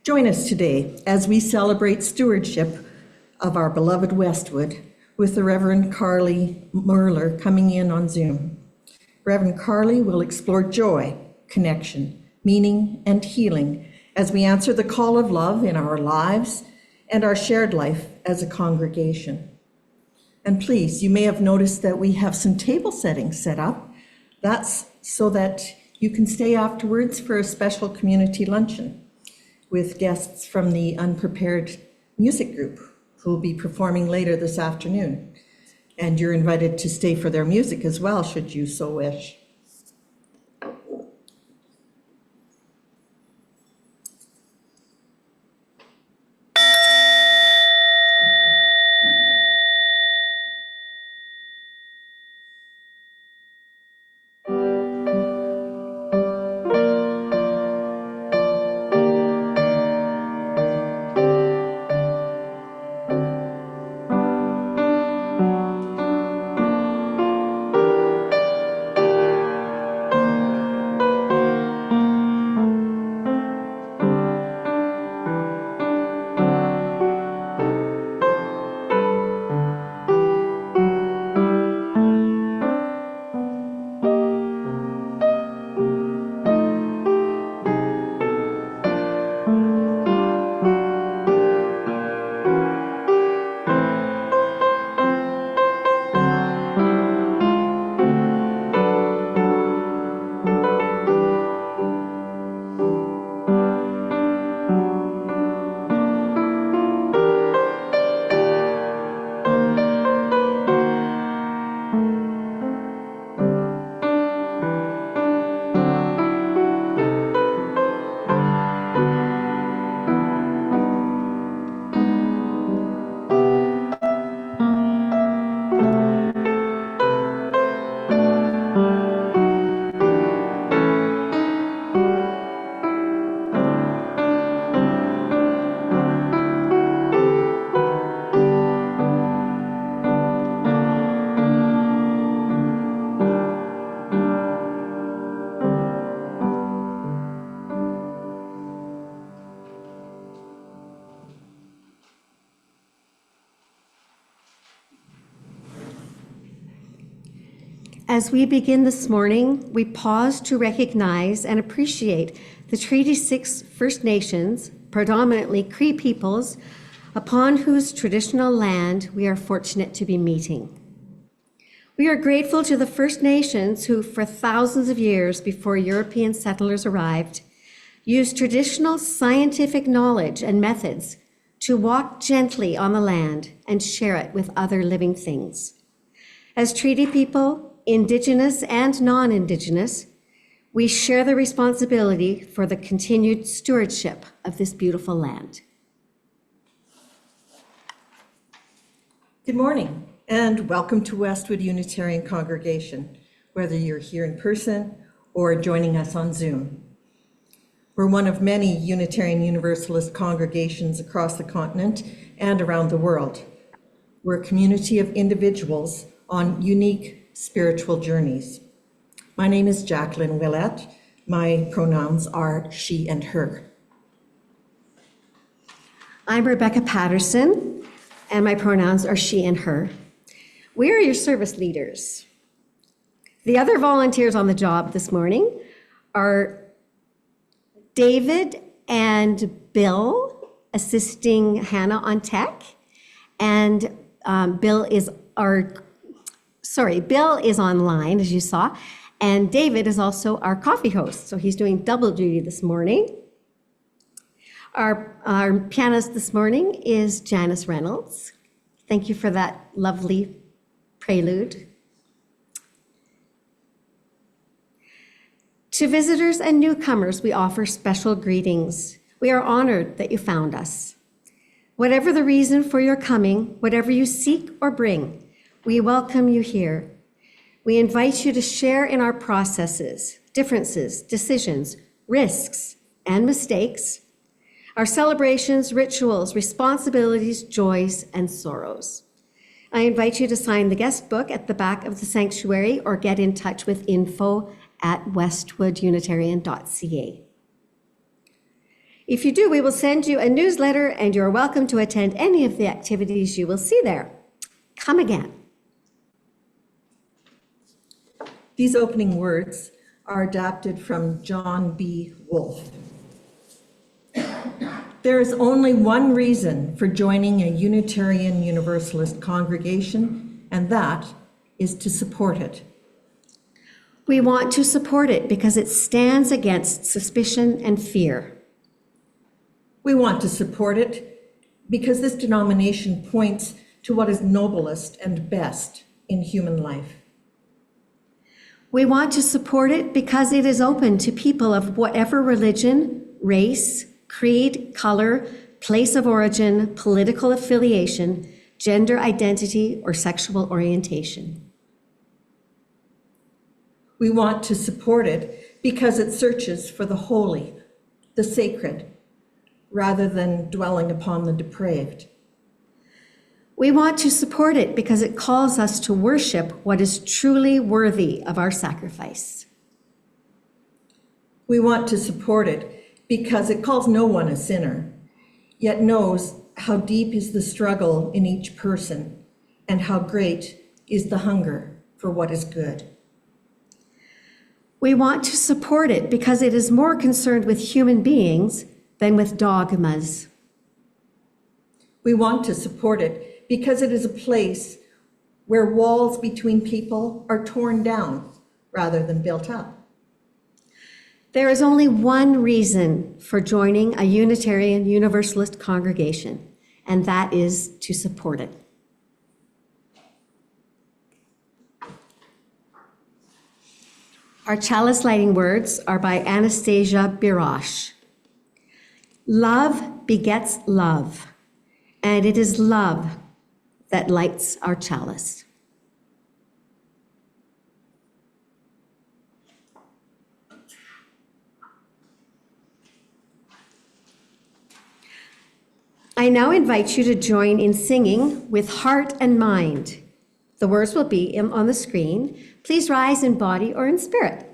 Join us today as we celebrate stewardship of our beloved Westwood with the Reverend Carly Murlor coming in on Zoom. Reverend Carly will explore joy, connection, meaning, and healing as we answer the call of love in our lives and our shared life as a congregation. And please, you may have noticed that we have some table settings set up. That's so that you can stay afterwards for a special community luncheon with guests from the Unprepared music group who will be performing later this afternoon. And you're invited to stay for their music as well, should you so wish. As we begin this morning, we pause to recognize and appreciate the Treaty 6 First Nations, predominantly Cree peoples, upon whose traditional land we are fortunate to be meeting. We are grateful to the First Nations who, for thousands of years before European settlers arrived, used traditional scientific knowledge and methods to walk gently on the land and share it with other living things. As treaty people, Indigenous and non-Indigenous, we share the responsibility for the continued stewardship of this beautiful land. Good morning and welcome to Westwood Unitarian Congregation, whether you're here in person or joining us on Zoom. We're one of many Unitarian Universalist congregations across the continent and around the world. We're a community of individuals on unique spiritual journeys. My name is Jacqueline Willette. My pronouns are she and her. I'm Rebecca Patterson, and my pronouns are she and her. We are your service leaders. The other volunteers on the job this morning are David and Bill, assisting Hannah on tech, and Bill is online, as you saw, and David is also our coffee host, so he's doing double duty this morning. Our pianist this morning is Janice Reynolds. Thank you for that lovely prelude. To visitors and newcomers, we offer special greetings. We are honored that you found us. Whatever the reason for your coming, whatever you seek or bring, we welcome you here. We invite you to share in our processes, differences, decisions, risks, and mistakes, our celebrations, rituals, responsibilities, joys, and sorrows. I invite you to sign the guest book at the back of the sanctuary or get in touch with info@westwoodunitarian.ca. If you do, we will send you a newsletter and you're welcome to attend any of the activities you will see there. Come again. These opening words are adapted from John B. Wolfe. There is only one reason for joining a Unitarian Universalist congregation, and that is to support it. We want to support it because it stands against suspicion and fear. We want to support it because this denomination points to what is noblest and best in human life. We want to support it because it is open to people of whatever religion, race, creed, color, place of origin, political affiliation, gender identity, or sexual orientation. We want to support it because it searches for the holy, the sacred, rather than dwelling upon the depraved. We want to support it because it calls us to worship what is truly worthy of our sacrifice. We want to support it because it calls no one a sinner, yet knows how deep is the struggle in each person and how great is the hunger for what is good. We want to support it because it is more concerned with human beings than with dogmas. We want to support it because it is a place where walls between people are torn down rather than built up. There is only one reason for joining a Unitarian Universalist congregation, and that is to support it. Our chalice lighting words are by Anastasia Birash. Love begets love, and it is love that lights our chalice. I now invite you to join in singing with heart and mind. The words will be on the screen. Please rise in body or in spirit.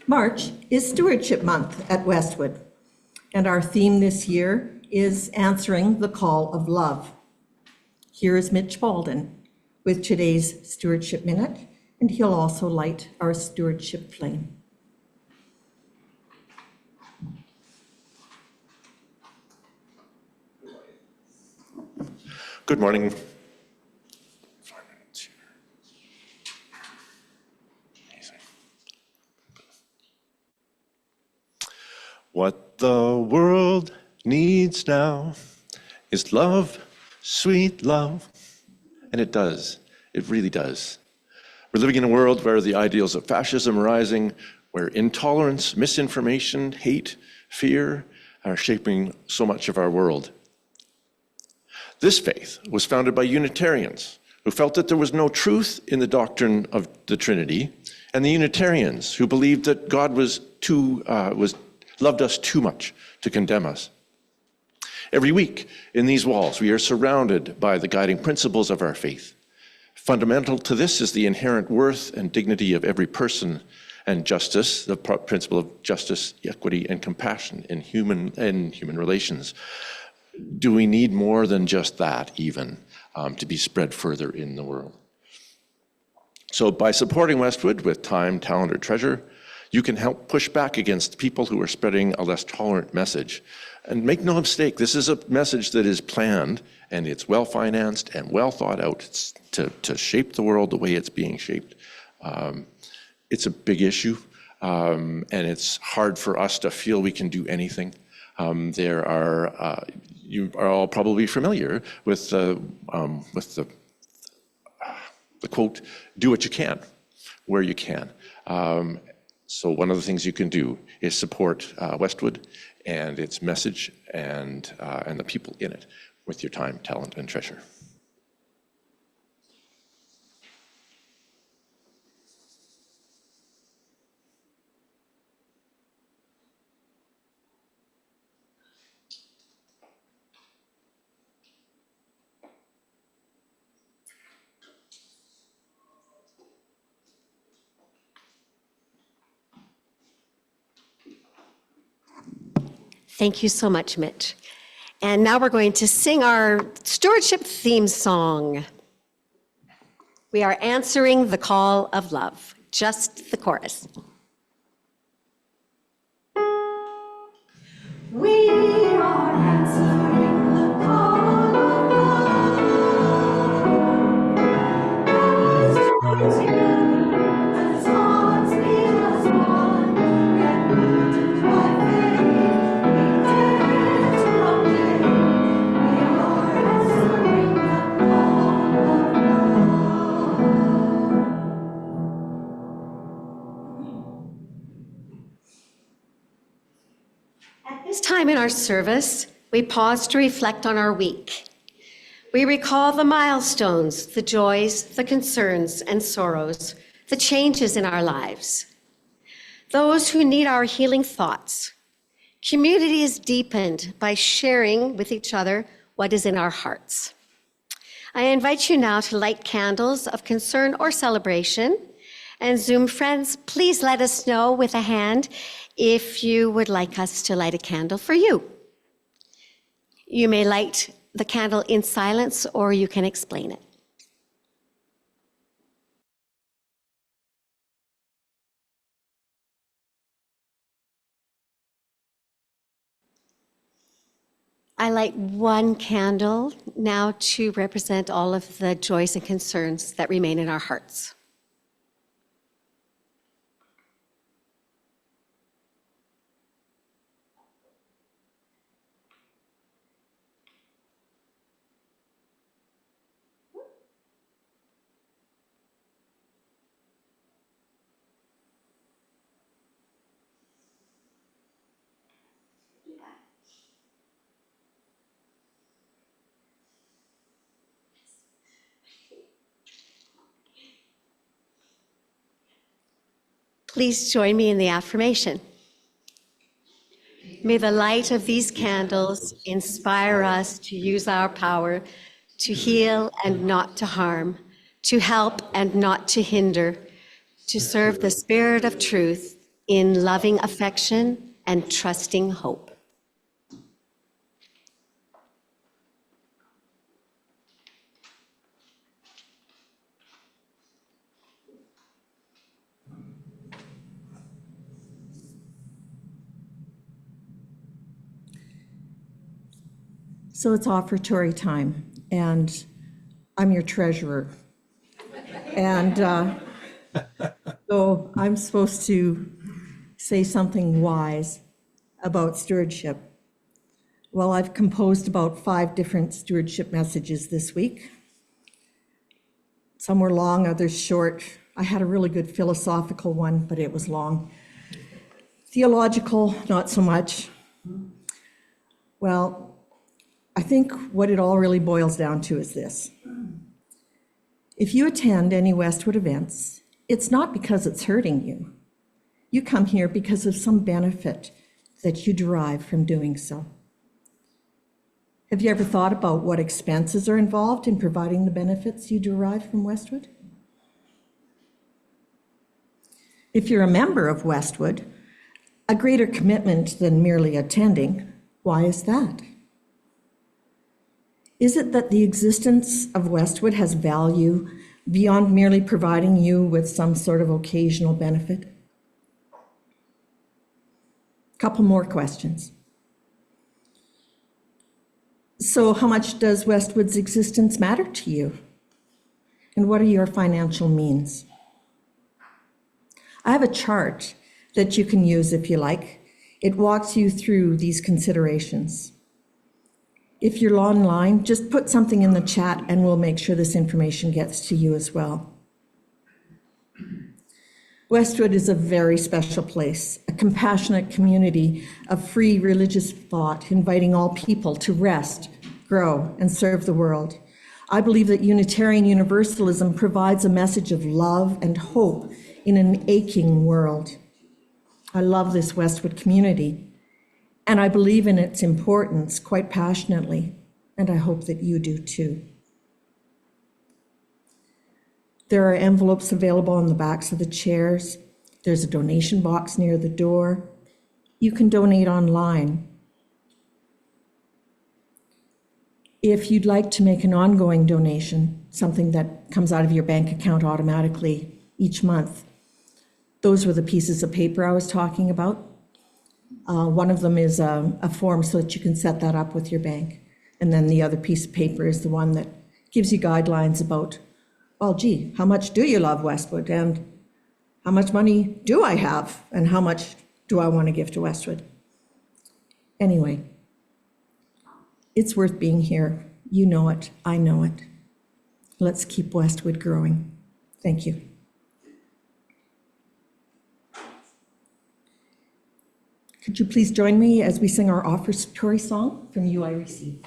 March is Stewardship Month at Westwood, and our theme this year is answering the call of love. Here is Mitch Baldwin with today's Stewardship Minute, and he'll also light our stewardship flame. Good morning. What the world needs now is love, sweet love. And it does. It really does. We're living in a world where the ideals of fascism are rising, where intolerance, misinformation, hate, fear are shaping so much of our world. This faith was founded by Unitarians who felt that there was no truth in the doctrine of the Trinity, and the Unitarians who believed that God loved us too much to condemn us. Every week in these walls, we are surrounded by the guiding principles of our faith. Fundamental to this is the inherent worth and dignity of every person, and justice, the principle of justice, equity, and compassion in human relations. Do we need more than just that, even, to be spread further in the world? So by supporting Westwood with time, talent, or treasure, you can help push back against people who are spreading a less tolerant message. And make no mistake, this is a message that is planned, and it's well-financed and well thought out to shape the world the way it's being shaped. It's a big issue, and it's hard for us to feel we can do anything. You are all probably familiar with the quote, "Do what you can, where you can." So one of the things you can do is support Westwood and its message and the people in it with your time, talent, and treasure. Thank you so much, Mitch. And now we're going to sing our stewardship theme song. We are answering the call of love, just the chorus. We are answering the call of love. As hearts beat as one, and moved by faith, we dare to proclaim. We are answering the call of love. At this time in our service, we pause to reflect on our week. We recall the milestones, the joys, the concerns and sorrows, the changes in our lives. Those who need our healing thoughts. Community is deepened by sharing with each other what is in our hearts. I invite you now to light candles of concern or celebration. And Zoom friends, please let us know with a hand if you would like us to light a candle for you. You may light the candle in silence, or you can explain it. I light one candle now to represent all of the joys and concerns that remain in our hearts. Please join me in the affirmation. May the light of these candles inspire us to use our power to heal and not to harm, to help and not to hinder, to serve the spirit of truth in loving affection and trusting hope. So it's offertory time. and I'm your treasurer. And so I'm supposed to say something wise about stewardship. Well, I've composed about 5 different stewardship messages this week. Some were long, others short. I had a really good philosophical one, but it was long. Theological, not so much. Well, I think what it all really boils down to is this. If you attend any Westwood events, it's not because it's hurting you. You come here because of some benefit that you derive from doing so. Have you ever thought about what expenses are involved in providing the benefits you derive from Westwood? If you're a member of Westwood, a greater commitment than merely attending, why is that? Is it that the existence of Westwood has value beyond merely providing you with some sort of occasional benefit? Couple more questions. So how much does Westwood's existence matter to you? And what are your financial means? I have a chart that you can use if you like. It walks you through these considerations. If you're online, just put something in the chat and we'll make sure this information gets to you as well. Westwood is a very special place, a compassionate community of free religious thought, inviting all people to rest, grow, and serve the world. I believe that Unitarian Universalism provides a message of love and hope in an aching world. I love this Westwood community, and I believe in its importance quite passionately, and I hope that you do too. There are envelopes available on the backs of the chairs. There's a donation box near the door. You can donate online. If you'd like to make an ongoing donation, something that comes out of your bank account automatically each month, those were the pieces of paper I was talking about. One of them is a form so that you can set that up with your bank. And then the other piece of paper is the one that gives you guidelines about, well, gee, how much do you love Westwood? And how much money do I have? And how much do I want to give to Westwood? Anyway, it's worth being here. You know it. I know it. Let's keep Westwood growing. Thank you. Could you please join me as we sing our offertory song, From You I Receive?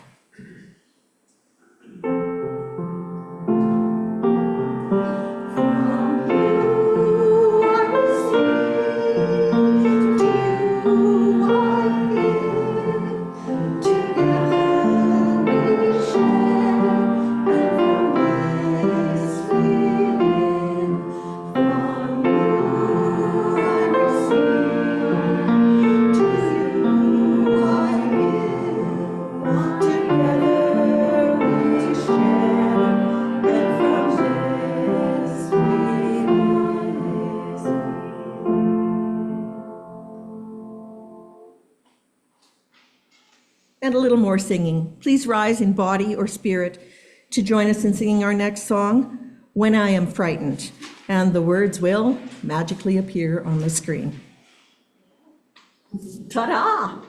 And a little more singing. Please rise in body or spirit to join us in singing our next song, When I Am Frightened. And the words will magically appear on the screen. Ta-da!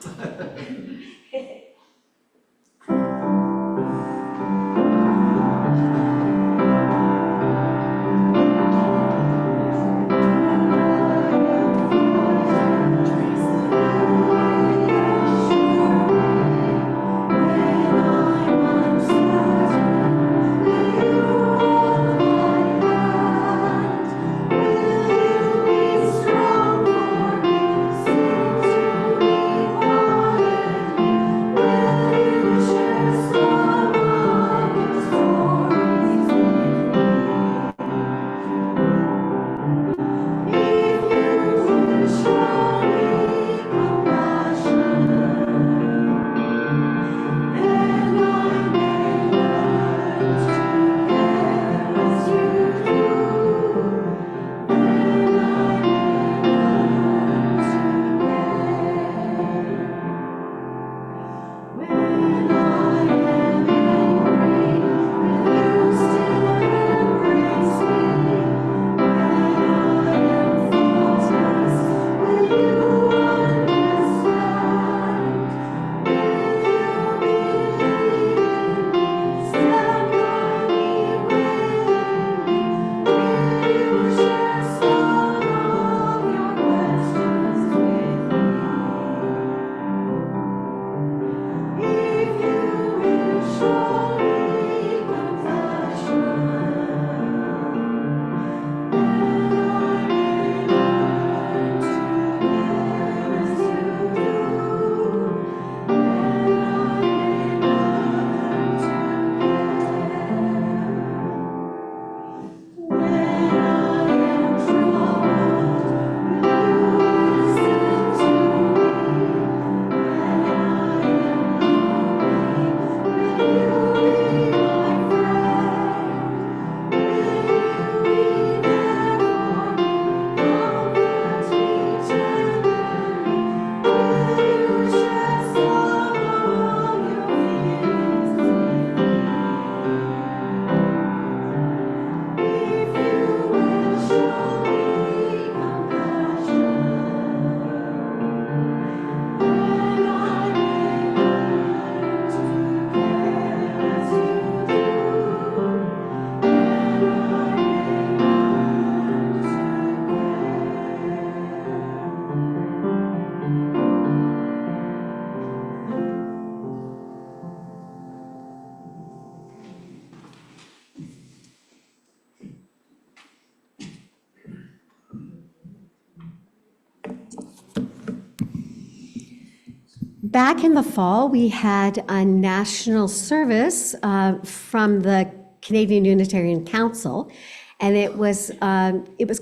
Back in the fall, we had a national service from the Canadian Unitarian Council, and it was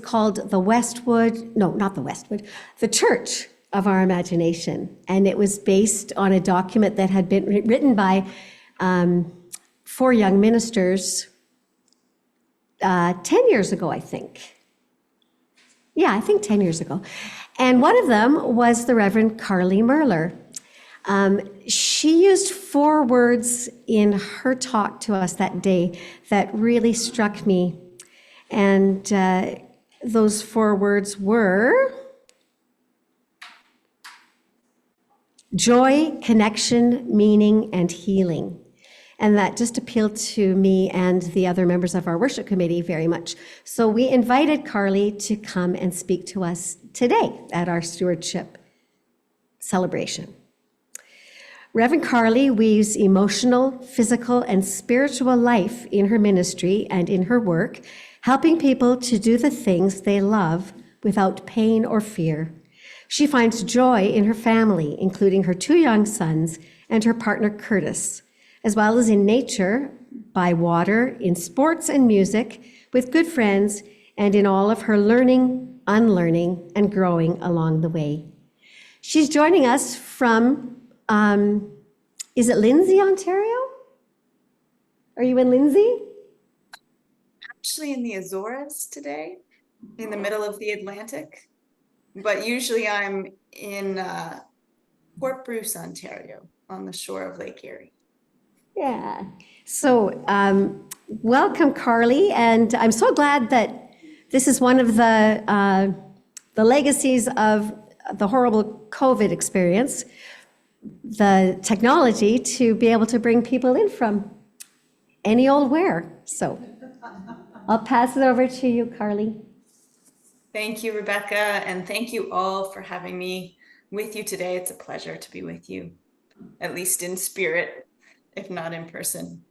called the Westwood, no, not the Westwood, the Church of Our Imagination. And it was based on a document that had been written by 4 young ministers 10 years ago, I think. Yeah, I think 10 years ago. And one of them was the Reverend Carly Murlor. She used 4 words in her talk to us that day that really struck me. And those 4 words were joy, connection, meaning, and healing. And that just appealed to me and the other members of our worship committee very much. So we invited Carly to come and speak to us today at our stewardship celebration. Reverend Carly weaves emotional, physical, and spiritual life in her ministry and in her work, helping people to do the things they love without pain or fear. She finds joy in her family, including her 2 young sons and her partner Curtis, as well as in nature, by water, in sports and music, with good friends, and in all of her learning, unlearning, and growing along the way. She's joining us from, is it Lindsay, Ontario? Are you in Lindsay? Actually in the Azores today, in the middle of the Atlantic, but usually I'm in Port Bruce, Ontario, on the shore of Lake Erie. Yeah. So welcome, Carly, and I'm so glad that this is one of the legacies of the horrible COVID experience, the technology to be able to bring people in from any old where. So I'll pass it over to you, Carly. Thank you, Rebecca, and thank you all for having me with you today. It's a pleasure to be with you, at least in spirit, if not in person.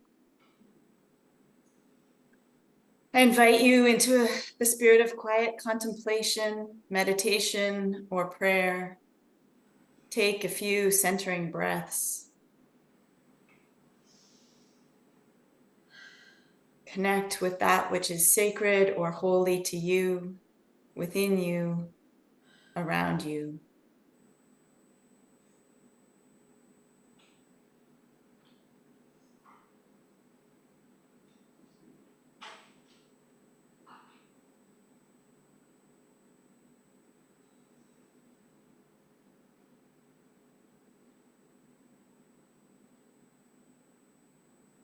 I invite you into the spirit of quiet contemplation, meditation, or prayer. Take a few centering breaths. Connect with that which is sacred or holy to you, within you, around you.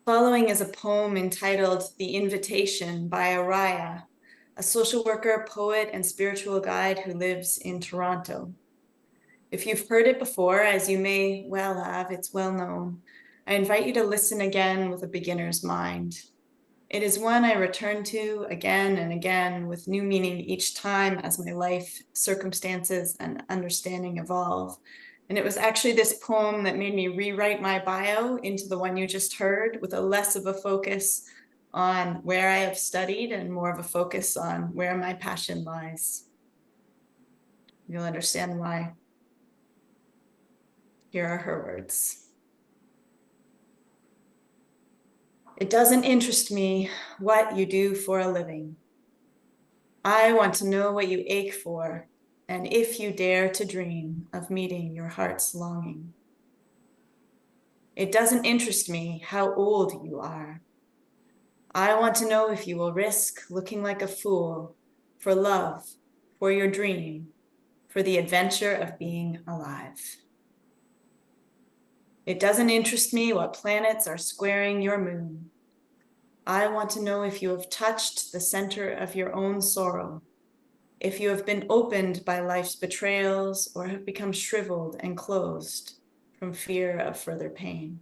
Following is a poem entitled The Invitation by Araya, a social worker, poet, and spiritual guide who lives in Toronto. If you've heard it before, as you may well have, it's well known, I invite you to listen again with a beginner's mind. It is one I return to again and again with new meaning each time as my life, circumstances, and understanding evolve. And it was actually this poem that made me rewrite my bio into the one you just heard, with a less of a focus on where I have studied and more of a focus on where my passion lies. You'll understand why. Here are her words. It doesn't interest me what you do for a living. I want to know what you ache for, and if you dare to dream of meeting your heart's longing. It doesn't interest me how old you are. I want to know if you will risk looking like a fool for love, for your dream, for the adventure of being alive. It doesn't interest me what planets are squaring your moon. I want to know if you have touched the center of your own sorrow, if you have been opened by life's betrayals or have become shriveled and closed from fear of further pain.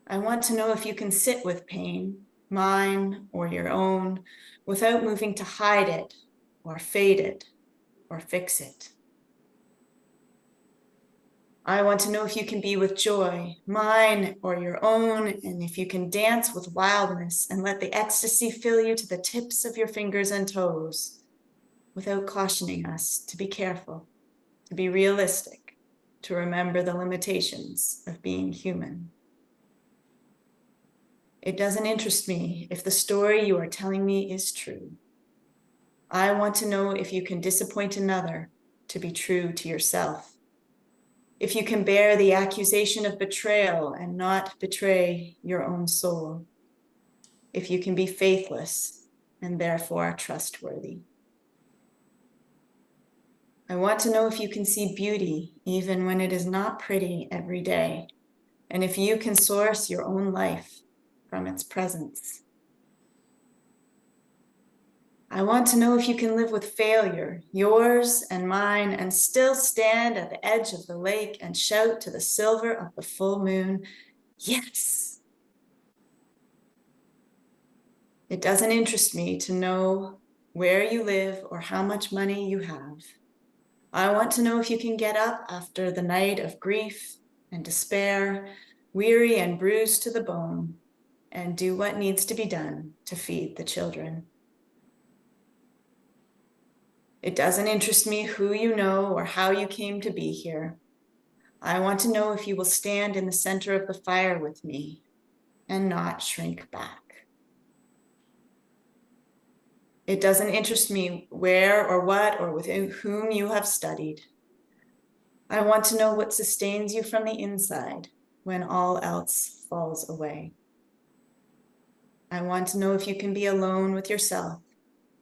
I want to know if you can sit with pain, mine or your own, without moving to hide it or fade it or fix it. I want to know if you can be with joy, mine or your own, and if you can dance with wildness and let the ecstasy fill you to the tips of your fingers and toes, without cautioning us to be careful, to be realistic, to remember the limitations of being human. It doesn't interest me if the story you are telling me is true. I want to know if you can disappoint another to be true to yourself. If you can bear the accusation of betrayal and not betray your own soul. If you can be faithless and therefore trustworthy. I want to know if you can see beauty even when it is not pretty every day, and if you can source your own life from its presence. I want to know if you can live with failure, yours and mine, and still stand at the edge of the lake and shout to the silver of the full moon, yes. It doesn't interest me to know where you live or how much money you have. I want to know if you can get up after the night of grief and despair, weary and bruised to the bone, and do what needs to be done to feed the children. It doesn't interest me who you know or how you came to be here. I want to know if you will stand in the center of the fire with me and not shrink back. It doesn't interest me where or what or with whom you have studied. I want to know what sustains you from the inside when all else falls away. I want to know if you can be alone with yourself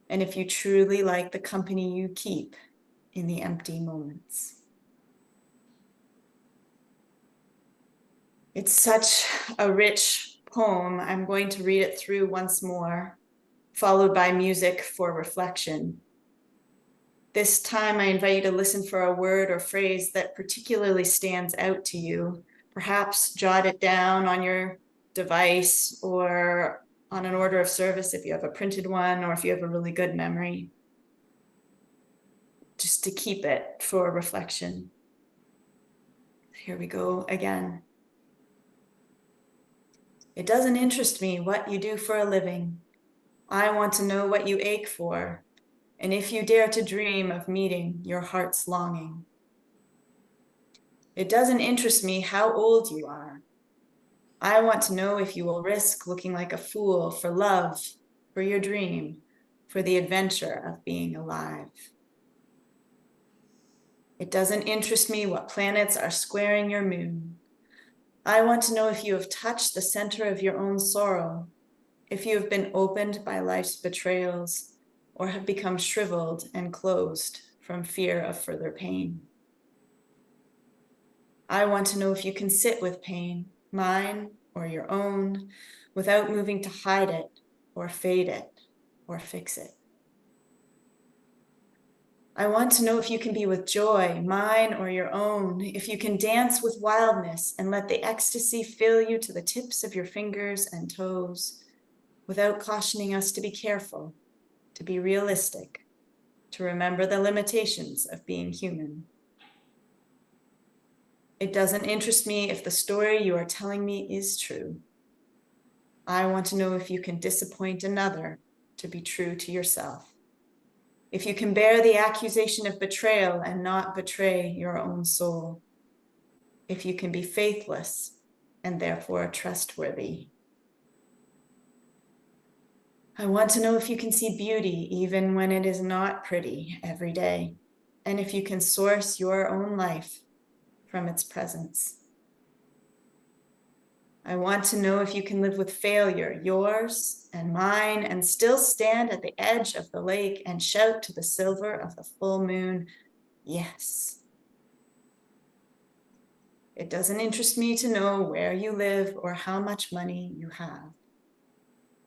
and if you truly like the company you keep in the empty moments. It's such a rich poem. I'm going to read it through once more, followed by music for reflection. This time I invite you to listen for a word or phrase that particularly stands out to you. Perhaps jot it down on your device or on an order of service if you have a printed one or if you have a really good memory, just to keep it for reflection. Here we go again. It doesn't interest me what you do for a living. I want to know what you ache for, and if you dare to dream of meeting your heart's longing. It doesn't interest me how old you are. I want to know if you will risk looking like a fool for love, for your dream, for the adventure of being alive. It doesn't interest me what planets are squaring your moon. I want to know if you have touched the center of your own sorrow, if you have been opened by life's betrayals, or have become shriveled and closed from fear of further pain. I want to know if you can sit with pain, mine or your own, without moving to hide it or fade it or fix it. I want to know if you can be with joy, mine or your own, if you can dance with wildness and let the ecstasy fill you to the tips of your fingers and toes, without cautioning us to be careful, to be realistic, to remember the limitations of being human. It doesn't interest me if the story you are telling me is true. I want to know if you can disappoint another to be true to yourself. If you can bear the accusation of betrayal and not betray your own soul. If you can be faithless and therefore trustworthy. I want to know if you can see beauty even when it is not pretty every day, and if you can source your own life from its presence. I want to know if you can live with failure, yours and mine, and still stand at the edge of the lake and shout to the silver of the full moon, yes. It doesn't interest me to know where you live or how much money you have.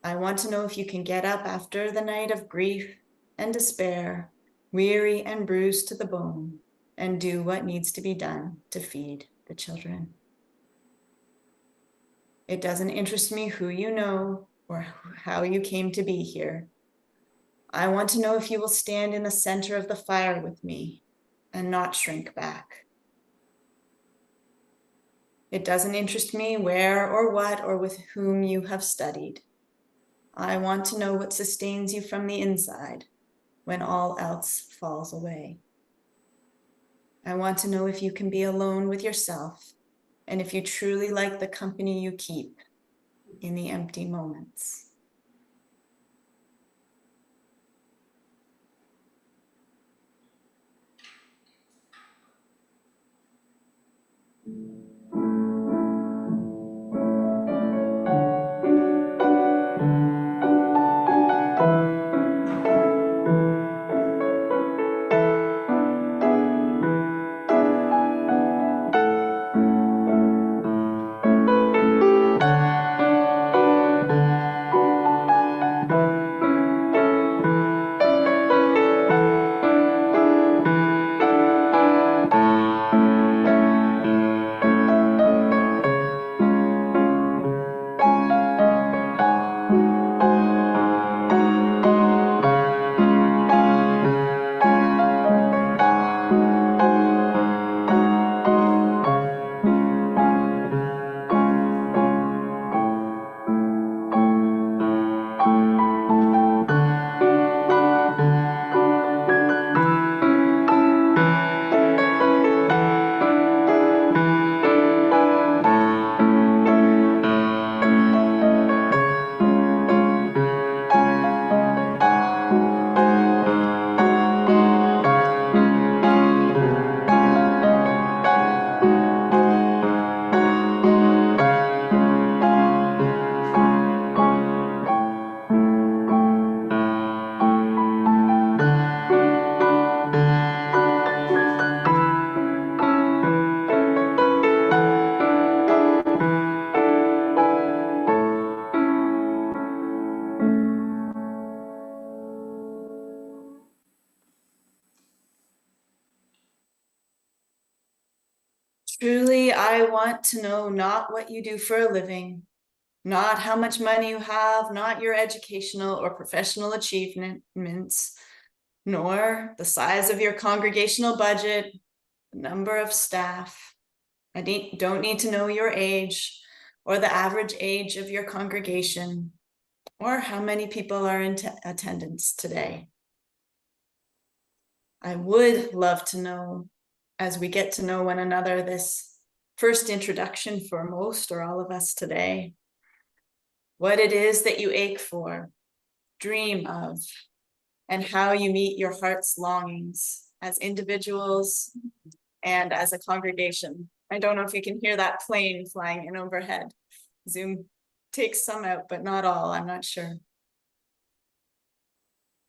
I want to know if you can get up after the night of grief and despair, weary and bruised to the bone, and do what needs to be done to feed the children. It doesn't interest me who you know or how you came to be here. I want to know if you will stand in the center of the fire with me and not shrink back. It doesn't interest me where or what or with whom you have studied. I want to know what sustains you from the inside when all else falls away. I want to know if you can be alone with yourself and if you truly like the company you keep in the empty moments. Truly, I want to know not what you do for a living, not how much money you have, not your educational or professional achievements, nor the size of your congregational budget, the number of staff. I don't need to know your age or the average age of your congregation or how many people are in attendance today. I would love to know, as we get to know one another, this first introduction for most or all of us today, what it is that you ache for, dream of, and how you meet your heart's longings as individuals and as a congregation. I don't know if you can hear that plane flying in overhead. Zoom takes some out, but not all, I'm not sure.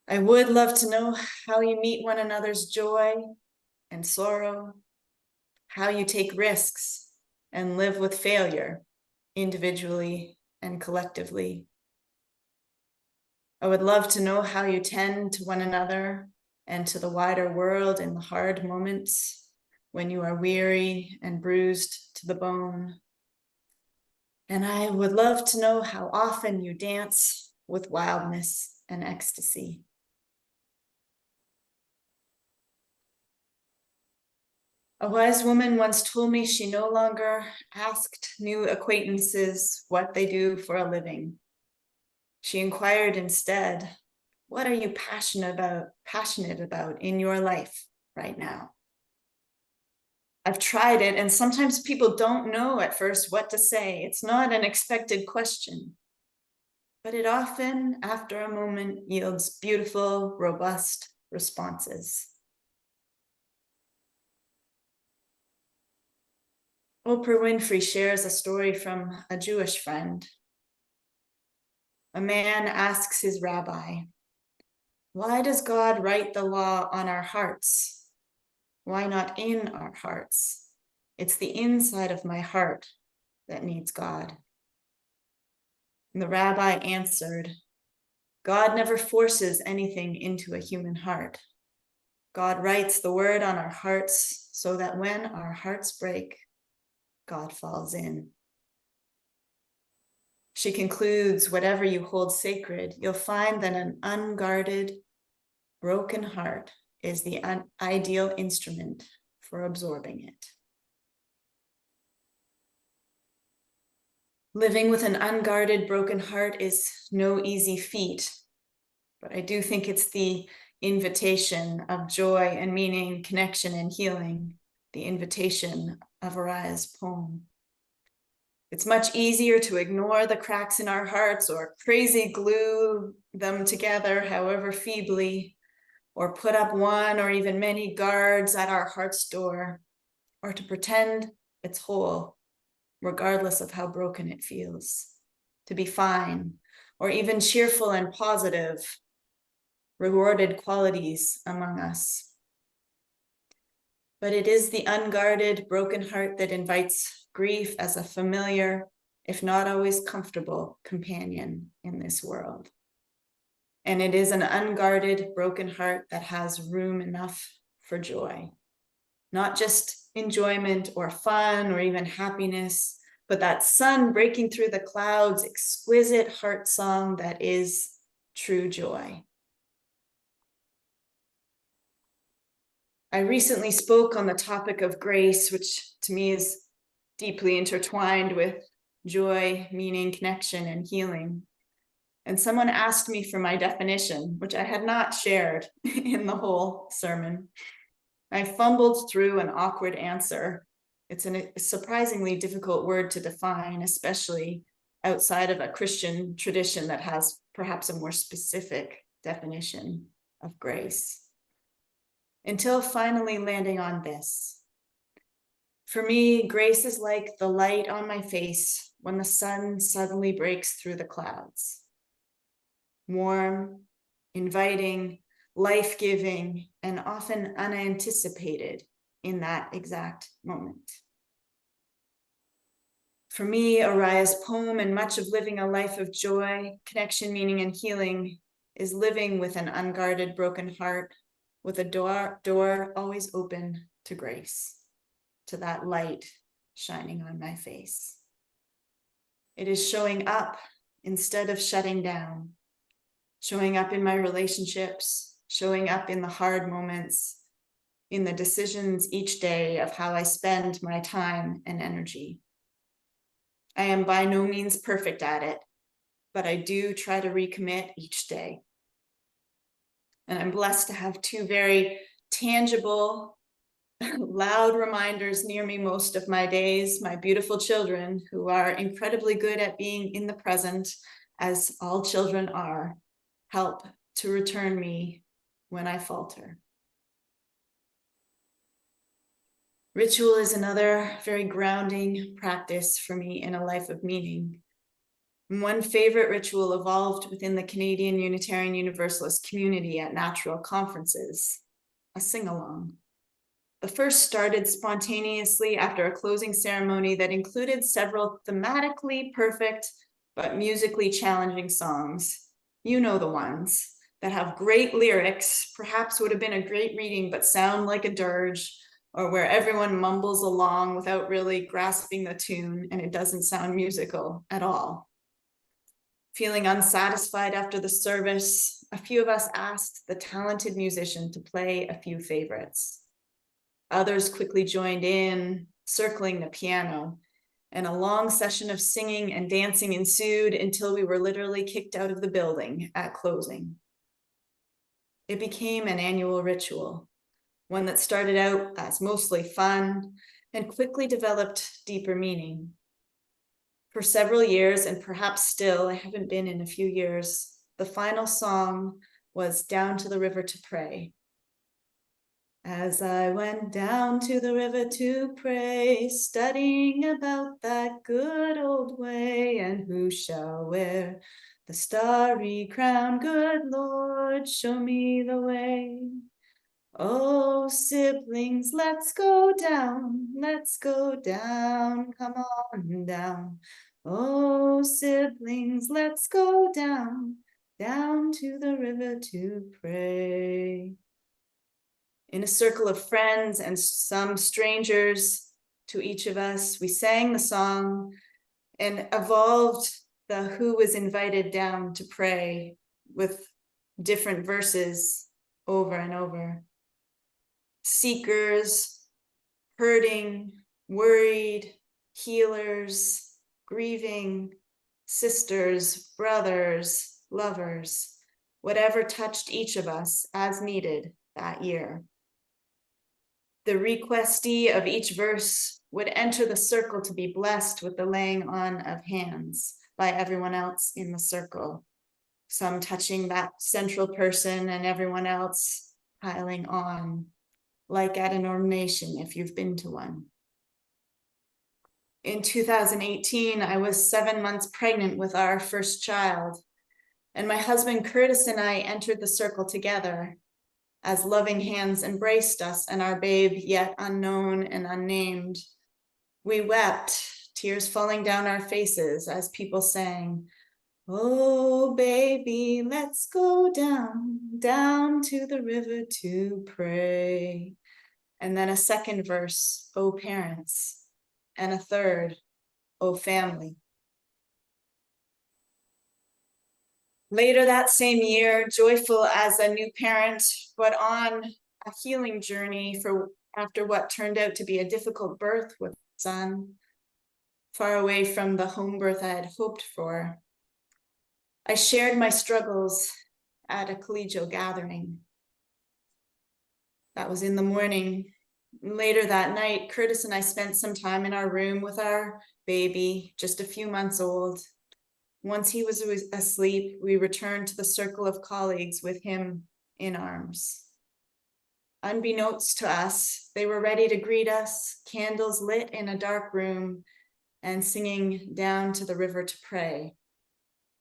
I would love to know how you meet one another's joy and sorrow, how you take risks and live with failure individually and collectively. I would love to know how you tend to one another and to the wider world in the hard moments when you are weary and bruised to the bone. And I would love to know how often you dance with wildness and ecstasy. A wise woman once told me she no longer asked new acquaintances what they do for a living. She inquired instead, what are you passionate about in your life right now? I've tried it, and sometimes people don't know at first what to say. It's not an expected question, but it often, after a moment, yields beautiful, robust responses. Oprah Winfrey shares a story from a Jewish friend. A man asks his rabbi, why does God write the law on our hearts? Why not in our hearts? It's the inside of my heart that needs God. And the rabbi answered, God never forces anything into a human heart. God writes the word on our hearts so that when our hearts break, God falls in. She concludes, whatever you hold sacred, you'll find that an unguarded, broken heart is the ideal instrument for absorbing it. Living with an unguarded, broken heart is no easy feat, but I do think it's the invitation of joy and meaning, connection and healing the invitation of Araya's poem. It's much easier to ignore the cracks in our hearts or crazy glue them together, however feebly, or put up one or even many guards at our heart's door, or to pretend it's whole, regardless of how broken it feels, to be fine, or even cheerful and positive, rewarded qualities among us. But it is the unguarded, broken heart that invites grief as a familiar, if not always comfortable, companion in this world. And it is an unguarded, broken heart that has room enough for joy. Not just enjoyment or fun or even happiness, but that sun breaking through the clouds, exquisite heart song that is true joy. I recently spoke on the topic of grace, which to me is deeply intertwined with joy, meaning, connection, and healing. And someone asked me for my definition, which I had not shared in the whole sermon. I fumbled through an awkward answer. It's a surprisingly difficult word to define, especially outside of a Christian tradition that has perhaps a more specific definition of grace. Until finally landing on this. For me, grace is like the light on my face when the sun suddenly breaks through the clouds. Warm, inviting, life-giving, and often unanticipated in that exact moment. For me, Araya's poem and much of living a life of joy, connection, meaning, and healing is living with an unguarded, broken heart, with a door always open to grace, to that light shining on my face. It is showing up instead of shutting down, showing up in my relationships, showing up in the hard moments, in the decisions each day of how I spend my time and energy. I am by no means perfect at it, but I do try to recommit each day. And I'm blessed to have two very tangible, loud reminders near me most of my days, my beautiful children, who are incredibly good at being in the present, as all children are, help to return me when I falter. Ritual is another very grounding practice for me in a life of meaning. One favorite ritual evolved within the Canadian Unitarian Universalist community at natural conferences, a sing-along. The first started spontaneously after a closing ceremony that included several thematically perfect but musically challenging songs. You know the ones that have great lyrics, perhaps would have been a great reading but sound like a dirge, or where everyone mumbles along without really grasping the tune and it doesn't sound musical at all. Feeling unsatisfied after the service, a few of us asked the talented musician to play a few favorites. Others quickly joined in, circling the piano, and a long session of singing and dancing ensued until we were literally kicked out of the building at closing. It became an annual ritual, one that started out as mostly fun and quickly developed deeper meaning. For several years, and perhaps still, I haven't been in a few years, the final song was Down to the River to Pray. As I went down to the river to pray, studying about that good old way, and who shall wear the starry crown, good Lord, show me the way. Oh, siblings, let's go down, come on down. Oh, siblings, let's go down to the river to pray. In a circle of friends and some strangers to each of us, we sang the song and evolved the who was invited down to pray with different verses over and over. Seekers, hurting, worried, healers, grieving, sisters, brothers, lovers, whatever touched each of us as needed that year. The requestee of each verse would enter the circle to be blessed with the laying on of hands by everyone else in the circle, some touching that central person and everyone else piling on, like at an ordination if you've been to one. In 2018, I was 7 months pregnant with our first child, and my husband Curtis and I entered the circle together as loving hands embraced us and our babe, yet unknown and unnamed. We wept, tears falling down our faces as people sang, "Oh, baby, let's go down, down to the river to pray." And then a second verse, "Oh, parents," and a third, "Oh, family." Later that same year, joyful as a new parent, but on a healing journey after what turned out to be a difficult birth with a son, far away from the home birth I had hoped for, I shared my struggles at a collegial gathering. That was in the morning. Later that night, Curtis and I spent some time in our room with our baby, just a few months old. Once he was asleep, we returned to the circle of colleagues with him in arms. Unbeknownst to us, they were ready to greet us, candles lit in a dark room, and singing "Down to the River to Pray,"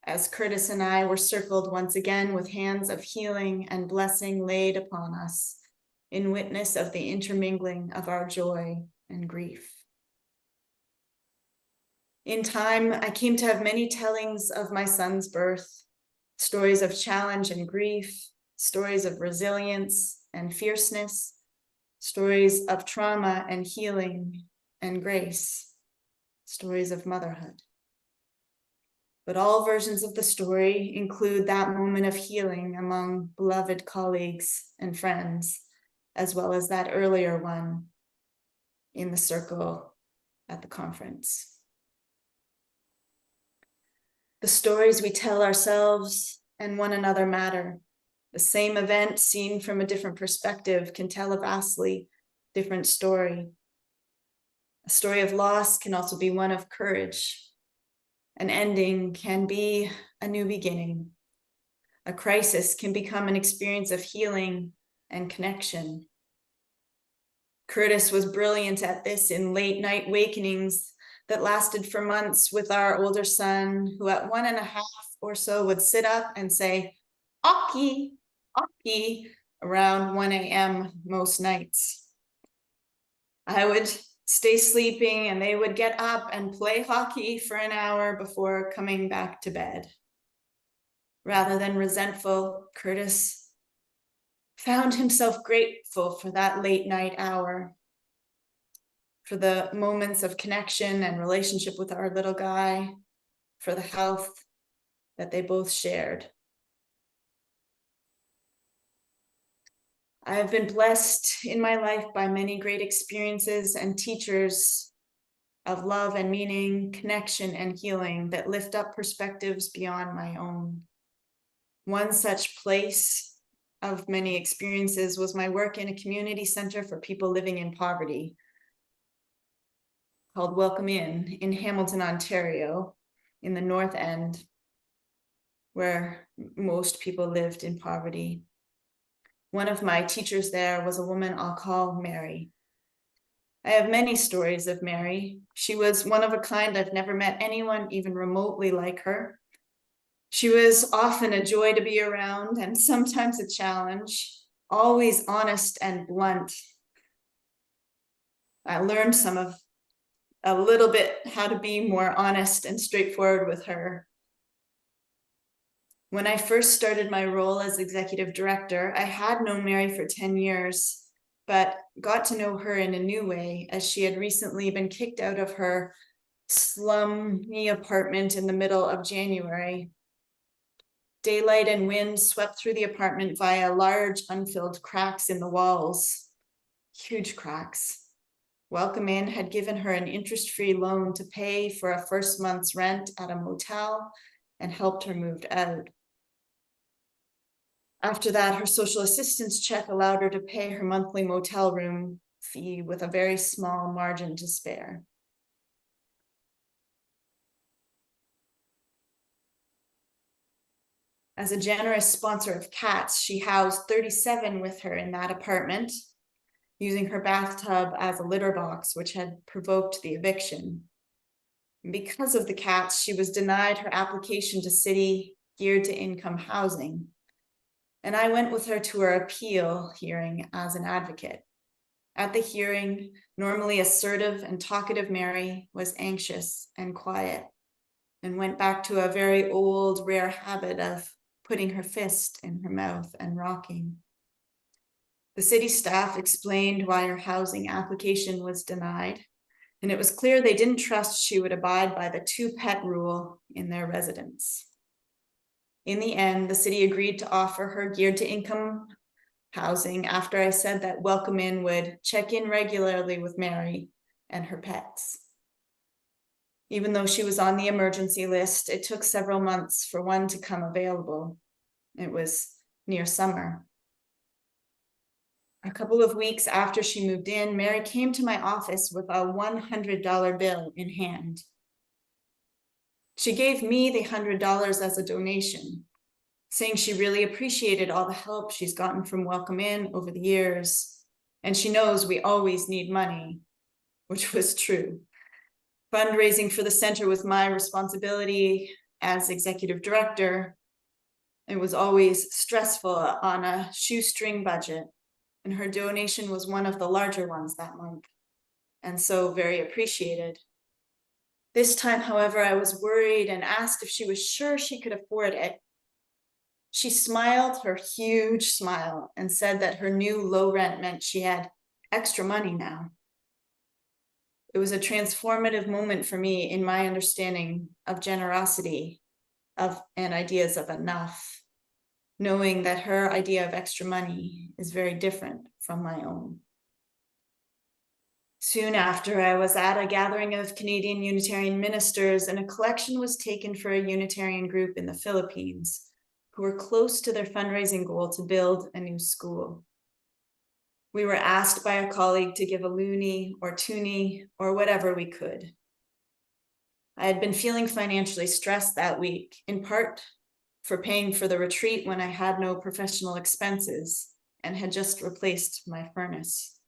as Curtis and I were circled once again with hands of healing and blessing laid upon us in witness of the intermingling of our joy and grief. In time, I came to have many tellings of my son's birth, stories of challenge and grief, stories of resilience and fierceness, stories of trauma and healing and grace, stories of motherhood. But all versions of the story include that moment of healing among beloved colleagues and friends, as well as that earlier one in the circle at the conference. The stories we tell ourselves and one another matter. The same event seen from a different perspective can tell a vastly different story. A story of loss can also be one of courage. An ending can be a new beginning. A crisis can become an experience of healing and connection. Curtis was brilliant at this in late night wakenings that lasted for months with our older son, who at 1.5 or so would sit up and say, "Aki, Aki," around 1 a.m. most nights. I would stay sleeping and they would get up and play hockey for an hour before coming back to bed. Rather than resentful, Curtis found himself grateful for that late night hour, for the moments of connection and relationship with our little guy, for the health that they both shared. I have been blessed in my life by many great experiences and teachers of love and meaning, connection and healing that lift up perspectives beyond my own. One such place of many experiences was my work in a community center for people living in poverty called Welcome in Hamilton, Ontario, in the North End, where most people lived in poverty. One of my teachers there was a woman I'll call Mary. I have many stories of Mary. She was one of a kind. I've never met anyone even remotely like her. She was often a joy to be around and sometimes a challenge, always honest and blunt. I learned a little bit how to be more honest and straightforward with her. When I first started my role as executive director, I had known Mary for 10 years, but got to know her in a new way as she had recently been kicked out of her slummy apartment in the middle of January. Daylight and wind swept through the apartment via large unfilled cracks in the walls, huge cracks. Welcome In had given her an interest-free loan to pay for a first month's rent at a motel and helped her move out. After that, her social assistance check allowed her to pay her monthly motel room fee with a very small margin to spare. As a generous sponsor of cats, she housed 37 with her in that apartment, using her bathtub as a litter box, which had provoked the eviction. And because of the cats, she was denied her application to city geared to income housing. And I went with her to her appeal hearing as an advocate. At the hearing, normally assertive and talkative Mary was anxious and quiet and went back to a very old, rare habit of putting her fist in her mouth and rocking. The city staff explained why her housing application was denied, and it was clear they didn't trust she would abide by the 2-pet rule in their residence. In the end, the city agreed to offer her geared to income housing after I said that Welcome Inn would check in regularly with Mary and her pets. Even though she was on the emergency list, it took several months for one to come available. It was near summer. A couple of weeks after she moved in, Mary came to my office with a $100 bill in hand. She gave me the $100 as a donation, saying she really appreciated all the help she's gotten from Welcome Inn over the years, and she knows we always need money, which was true. Fundraising for the center was my responsibility as executive director. It was always stressful on a shoestring budget, and her donation was one of the larger ones that month, and so very appreciated. This time, however, I was worried and asked if she was sure she could afford it. She smiled her huge smile and said that her new low rent meant she had extra money now. It was a transformative moment for me in my understanding of generosity and ideas of enough, knowing that her idea of extra money is very different from my own. Soon after, I was at a gathering of Canadian Unitarian ministers, and a collection was taken for a Unitarian group in the Philippines who were close to their fundraising goal to build a new school. We were asked by a colleague to give a loonie or toonie or whatever we could. I had been feeling financially stressed that week, in part for paying for the retreat when I had no professional expenses and had just replaced my furnace.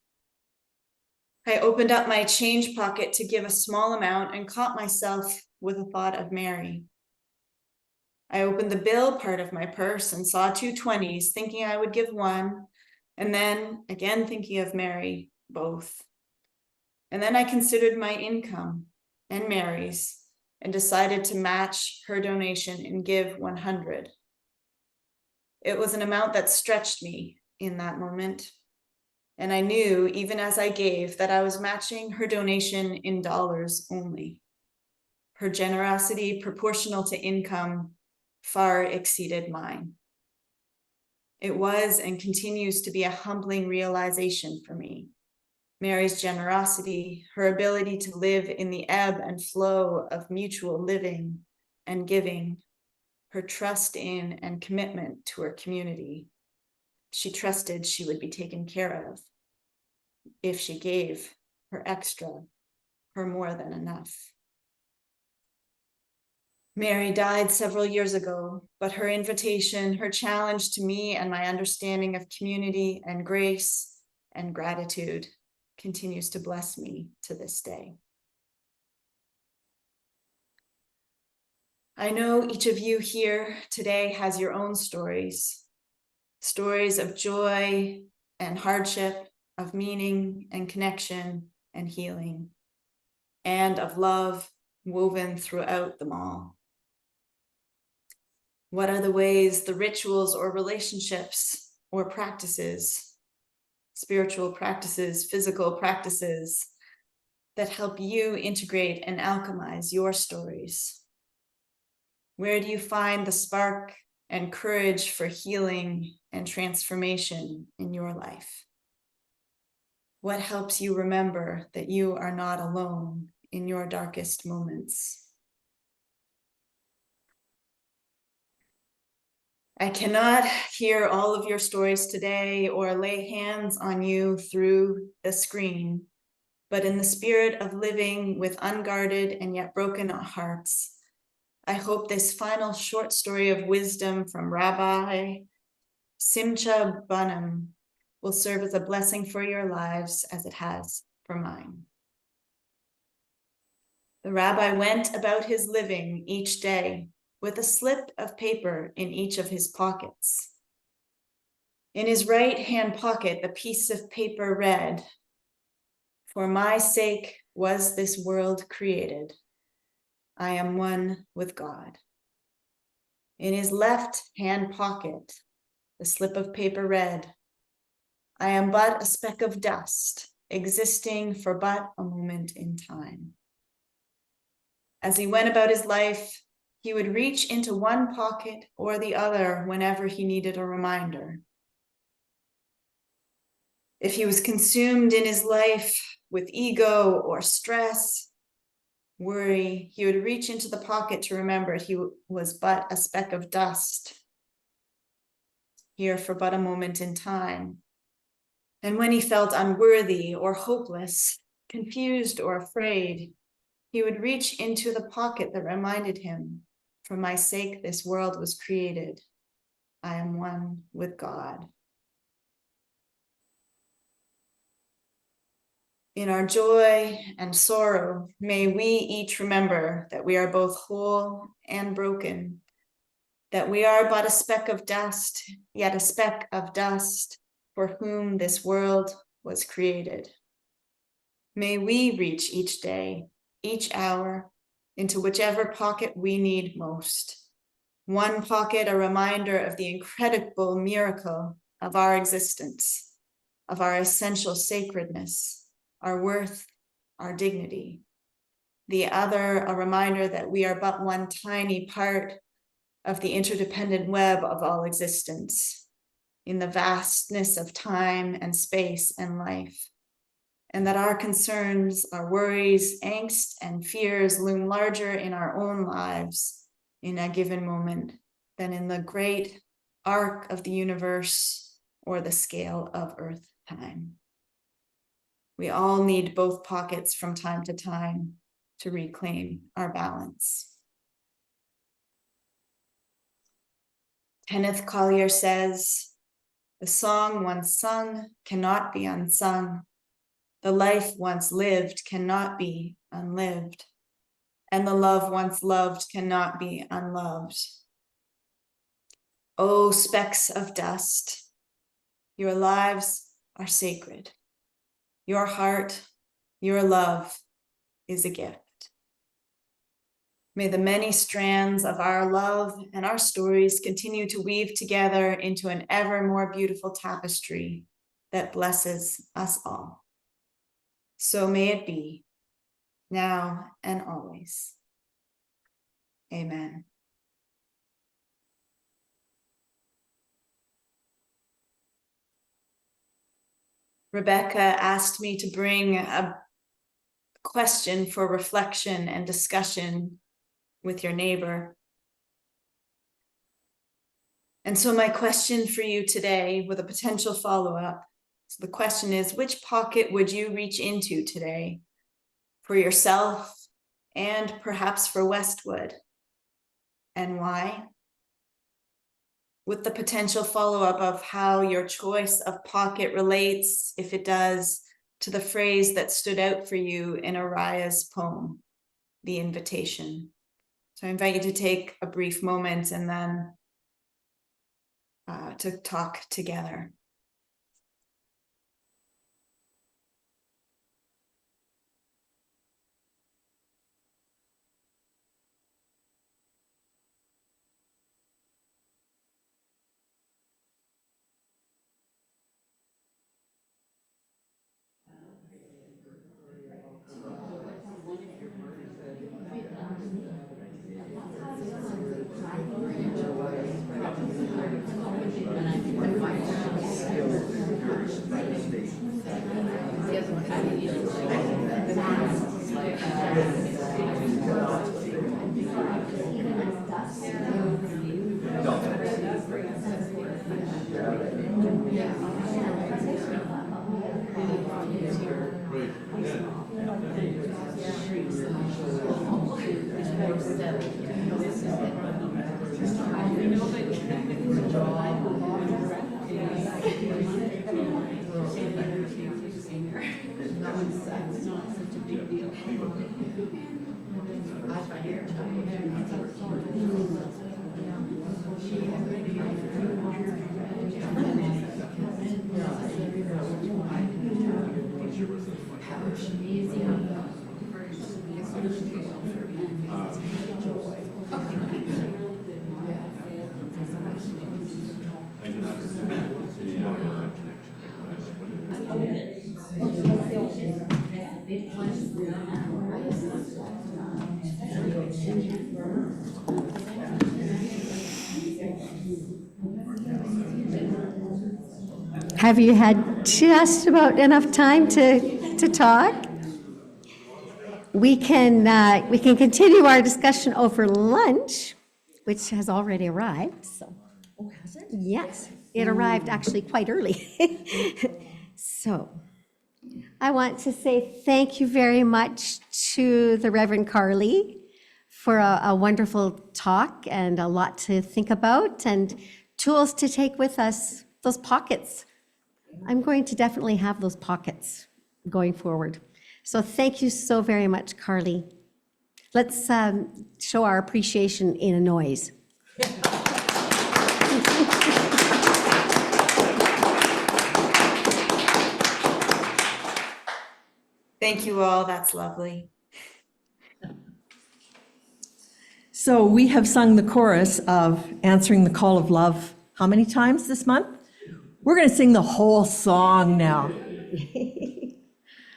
I opened up my change pocket to give a small amount and caught myself with a thought of Mary. I opened the bill part of my purse and saw 2 20s, thinking I would give one, and then again thinking of Mary, both. And then I considered my income and Mary's and decided to match her donation and give 100. It was an amount that stretched me in that moment. And I knew, even as I gave, that I was matching her donation in dollars only. Her generosity, proportional to income, far exceeded mine. It was and continues to be a humbling realization for me. Mary's generosity, her ability to live in the ebb and flow of mutual living and giving, her trust in and commitment to her community. She trusted she would be taken care of if she gave her extra, her more than enough. Mary died several years ago, but her invitation, her challenge to me and my understanding of community and grace and gratitude continues to bless me to this day. I know each of you here today has your own stories of joy and hardship, of meaning and connection and healing, and of love woven throughout them all. What are the ways, the rituals or relationships or practices, spiritual practices, physical practices that help you integrate and alchemize your stories? Where do you find the spark and courage for healing and transformation in your life? What helps you remember that you are not alone in your darkest moments? I cannot hear all of your stories today or lay hands on you through the screen, but in the spirit of living with unguarded and yet broken hearts, I hope this final short story of wisdom from Rabbi Simcha Bunim will serve as a blessing for your lives as it has for mine. The rabbi went about his living each day with a slip of paper in each of his pockets. In his right hand pocket, the piece of paper read, "For my sake was this world created. I am one with God." In his left hand pocket, the slip of paper read, "I am but a speck of dust, existing for but a moment in time." As he went about his life, he would reach into one pocket or the other whenever he needed a reminder. If he was consumed in his life with ego or stress, worry, he would reach into the pocket to remember he was but a speck of dust, here for but a moment in time. And when he felt unworthy or hopeless, confused or afraid, he would reach into the pocket that reminded him, "For my sake, this world was created. I am one with God." In our joy and sorrow, may we each remember that we are both whole and broken, that we are but a speck of dust, yet a speck of dust for whom this world was created. May we reach each day, each hour, into whichever pocket we need most. One pocket, a reminder of the incredible miracle of our existence, of our essential sacredness, our worth, our dignity. The other, a reminder that we are but one tiny part of the interdependent web of all existence, in the vastness of time and space and life, and that our concerns, our worries, angst, and fears loom larger in our own lives in a given moment than in the great arc of the universe or the scale of Earth time. We all need both pockets from time to time to reclaim our balance. Kenneth Collier says, "The song once sung cannot be unsung. The life once lived cannot be unlived. And the love once loved cannot be unloved. Oh, specks of dust, your lives are sacred. Your heart, your love is a gift. May the many strands of our love and our stories continue to weave together into an ever more beautiful tapestry that blesses us all. So may it be, now and always. Amen." Rebecca asked me to bring a question for reflection and discussion with your neighbor. And so my question for you today, with a potential follow-up, so the question is, which pocket would you reach into today for yourself and perhaps for Westwood, and why? With the potential follow-up of how your choice of pocket relates, if it does, to the phrase that stood out for you in Araya's poem, The Invitation. So I invite you to take a brief moment and then to talk together. Have you had just about enough time to talk? We can continue our discussion over lunch, which has already arrived. So, Oh, has it? yes, it arrived actually quite early. So, I want to say thank you very much to the Reverend Carly for a wonderful talk and a lot to think about and tools to take with us, those pockets. I'm going to definitely have those pockets going forward. So thank you so very much, Carly. Let's show our appreciation in a noise. Thank you all. That's lovely. So we have sung the chorus of Answering the Call of Love how many times this month? We're going to sing the whole song now.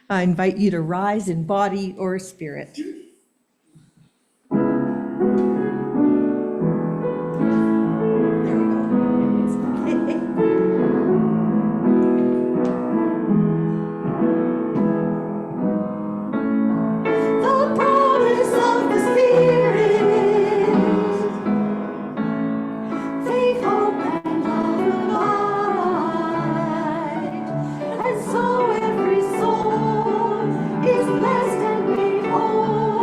I invite you to rise in body or spirit. And so every soul is blessed and made whole.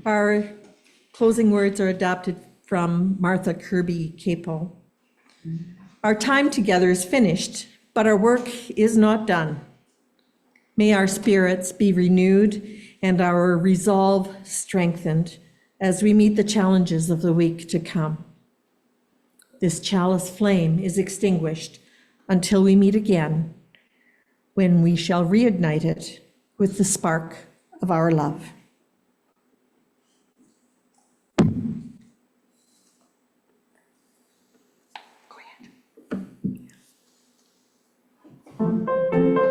Our closing words are adapted from Martha Kirby Capel. Our time together is finished, but our work is not done. May our spirits be renewed and our resolve strengthened as we meet the challenges of the week to come. This chalice flame is extinguished until we meet again, when we shall reignite it with the spark of our love. Go ahead.